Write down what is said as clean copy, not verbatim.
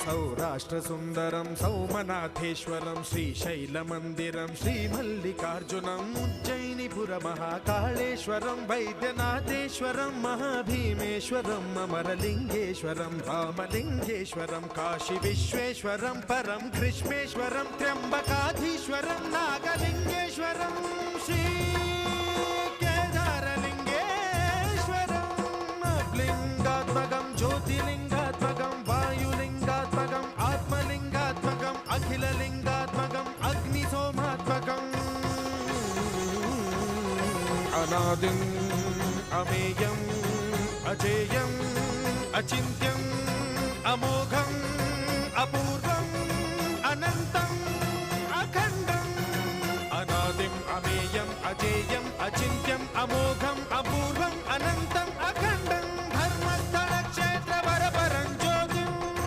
सौराष्ट्रसुन्दरं सौमनाथेश्वरं श्रीशैलमन्दिरं श्रीमल्लिकार्जुनम् उज्जयिनीपुरमहाकाळेश्वरं वैद्यनाथेश्वरं महाभीमेश्वरम् अमरलिङ्गेश्वरं रामलिङ्गेश्वरं काशीविश्वेश्वरं परं ग्रीष्मेश्वरं त्र्यम्बकाधीश्वरं नागलिङ्गेश्वरं श्री लिंगात्मकं ज्योतिलिंगात्मकं वायुलिंगात्मकं आत्मलिंगात्मकं अखिललिंगात्मकं अग्निसोमात्मकम् अनादिं अमेयं अजेयं अचिन्त्यं अमोघं अपूर्वं अनन्तं अखण्डं अनादिं अमेयं अजेयं